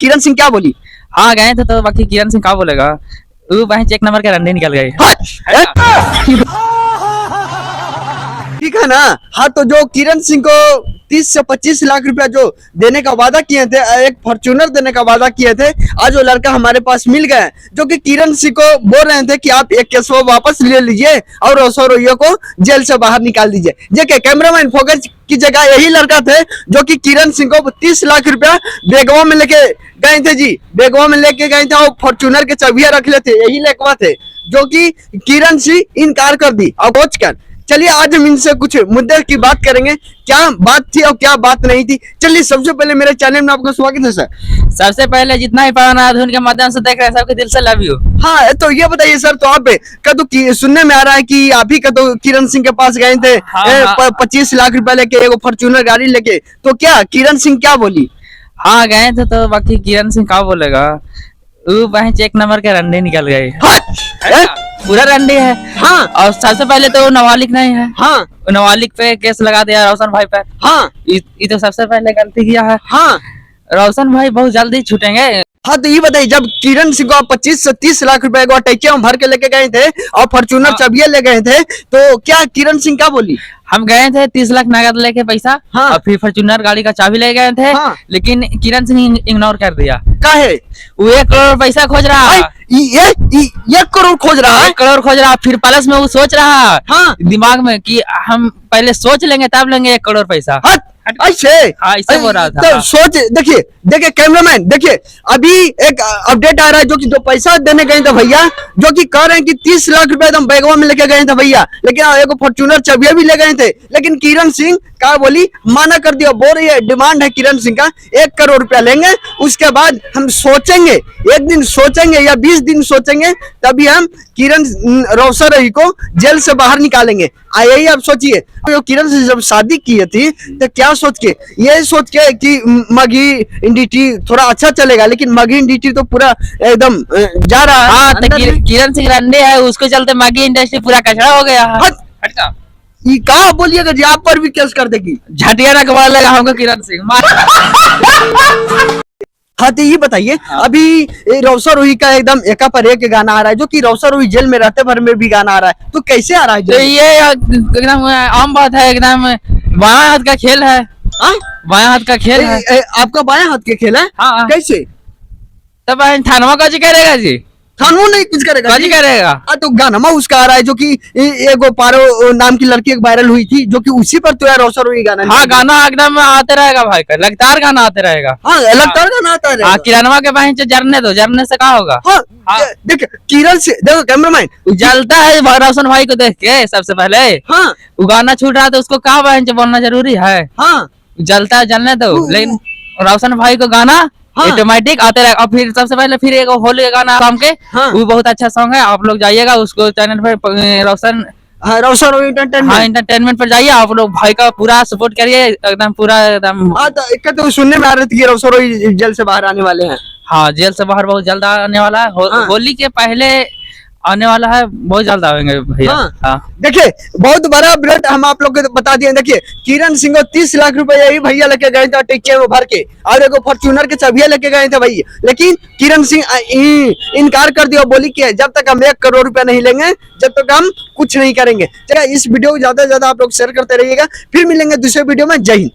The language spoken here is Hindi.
किरण सिंह क्या बोली? हाँ गए थे तो बाकी किरण सिंह क्या बोलेगा, वो बहन एक नंबर के रंडे निकल गए। ठीक है ना। हाँ तो जो किरण सिंह को 30 से 25 लाख रुपया जो देने का वादा किए थे, एक फॉर्च्यूनर देने का वादा किए थे, आज वो लड़का हमारे पास मिल गया है, जो कि किरण सिंह को बोल रहे थे कि आप एक केस वापस ले लीजिए और रौशन रोहिया को जेल से बाहर निकाल दीजिए। देखिए कैमरामैन फोकस की जगह यही लड़का थे जो कि किरण सिंह को 30 लाख रुपया बेगवा में लेके गए थे जी, बेगवा में लेके गए थे और फॉर्च्यूनर के चाबियां रख लेते, यही लेकवा थे जो कि किरण सिंह इनकार कर दी और पहुंच कर। चलिए आज हम इनसे कुछ मुद्दे की बात करेंगे, क्या बात थी और क्या बात नहीं थी। चलिए सबसे पहले मेरे चैनल में आपका स्वागत है सर। सबसे पहले जितना ही पवन आधुन के माध्यम से देख रहे हैं सबके दिल से लव यू। हाँ तो ये बताइए सर, तो आप कदू सुनने में आ रहा है कि आप ही कदू किरण सिंह के पास गए थे 25 लाख रुपया लेके, एक फॉर्च्यूनर गाड़ी लेके, तो क्या किरण सिंह क्या बोली? हाँ गए थे तो बाकी किरण सिंह क्या बोलेगा, वो बहन एक नंबर के रंडे निकल गए। पूरा रंडे है। हाँ और सबसे पहले तो नाबालिग नहीं है। हाँ नाबालिग पे केस लगा दिया रोशन भाई पे। हाँ ये तो सबसे पहले गलती किया है। हाँ रोशन भाई बहुत जल्दी छूटेंगे। हाँ तो ये बताइए, जब किरण सिंह को 25 से 30 लाख रुपए को टैक्सियों में भर के लेके गए थे और फॉर्च्यूनर चाबियां ले गए थे, तो क्या किरण सिंह क्या बोली? हम गए थे 30 लाख नगद लेके पैसा। हाँ। और फिर फॉर्च्यूनर गाड़ी का चाबी ले गए थे। हाँ। लेकिन किरण सिंह इग्नोर कर दिया। क्या है वो 1 करोड़ पैसा खोज रहा है। ये 1 करोड़ खोज रहा है? 1 करोड़ खोज रहा, फिर प्लस में वो सोच रहा हाँ। दिमाग में कि हम पहले सोच लेंगे तब लेंगे 1 करोड़ पैसा। ऐसे हाँ ऐसे बोल रहा था। तो सोच, देखिए कैमरामैन, देखिए अभी एक अपडेट आ रहा है जो कि जो पैसा देने गए थे भैया, जो कि कह रहे हैं कि 30 लाख रुपए एकदम बैगवा में लेके गए थे भैया, लेकिन एक फॉर्च्यूनर चाबियां भी ले गए थे। लेकिन किरण सिंह क्या बोली? माना कर दिया, बोल रही है डिमांड है किरण सिंह का 1 करोड़ रुपया लेंगे, उसके बाद हम सोचेंगे, एक दिन सोचेंगे या 20 दिन सोचेंगे, तभी हम किरण रोशन रोही को जेल से बाहर निकालेंगे। यही आप सोचिए, तो किरण से जब शादी की थी तो क्या सोच के, ये सोच के कि मगी इंडस्ट्री थोड़ा अच्छा चलेगा, लेकिन मगी इंडस्ट्री तो पूरा एकदम जा रहा है। हाँ तो किरण सिंह रंडे है, उसको चलते मगी इंडस्ट्री पूरा कचरा हो गया है। ये कहा बोलिएगा जी, आप पर भी केस कर देगी, झटिया ना कमा लेगा हमको किरण सिंह मार। हाँ तो ये बताइए, अभी रोशन रोही का एकदम एका पर एक गाना आ रहा है, जो कि रोशन रोही जेल में रहते भर में भी गाना आ रहा है, तो कैसे आ रहा है? तो ये एकदम आम बात है, एकदम बाएं हाथ का खेल है। बाएं हाथ का खेल है। आपका बाएं हाथ के खेल है? हाँ। कैसे? तब थानवा का जी करेगा जी, थानवो नहीं कुछ करेगा जी करेगा। तो गाना उसका आ रहा है, जो कि एगो पारो नाम की लड़की एक वायरल हुई थी, जो कि उसी पर तो है रोशन रोही गाना। हाँ गाना एकदम आते रहेगा भाई का, लगातार गाना आते रहेगा। हाँ लगातार गाना आता है। किरणवा के बहन से जरने दो, जरने से क्या होगा? हाँ देखिए किरण से, देखो कैमरामैन जलता है रोशन भाई को देख के सबसे पहले। हाँ वो गाना छूट रहा है तो उसको क्या बहन से बोलना जरूरी है? हाँ जलता है जलने दो, लेकिन रोशन भाई को गाना ऑटोमेटिक आते रहेगा। और फिर सबसे पहले फिर एक होली गाना शाम के, वो बहुत अच्छा सॉन्ग है, आप लोग जाइएगा उसको चैनल पे रोशन एंटरटेनमेंट पर जाइए, आप लोग भाई का पूरा सपोर्ट करिए, एकदम पूरा एकदम। तो सुनने में आ रही थी रोशन रोही जेल से बाहर आने वाले हैं। हाँ जेल से बाहर बहुत जल्द आने वाला है। होली के पहले आने वाला है, बहुत जल्द आएंगे भैया। हाँ। देखिए बहुत बड़ा अपडेट हम आप लोग को बता दिए। देखिए किरण सिंह को 30 लाख रुपए यही भैया लेके गए थे टिक्के में भर के, और एक फॉर्च्यूनर के चाबियां लेके गए थे भैया, लेकिन किरण सिंह इनकार कर दिया, बोली कि जब तक हम 1 करोड़ रुपया नहीं लेंगे, जब तक हम कुछ नहीं करेंगे। चलिए इस वीडियो को ज्यादा से ज्यादा आप लोग शेयर करते रहिएगा, फिर मिलेंगे दूसरे वीडियो में। जय हिंद।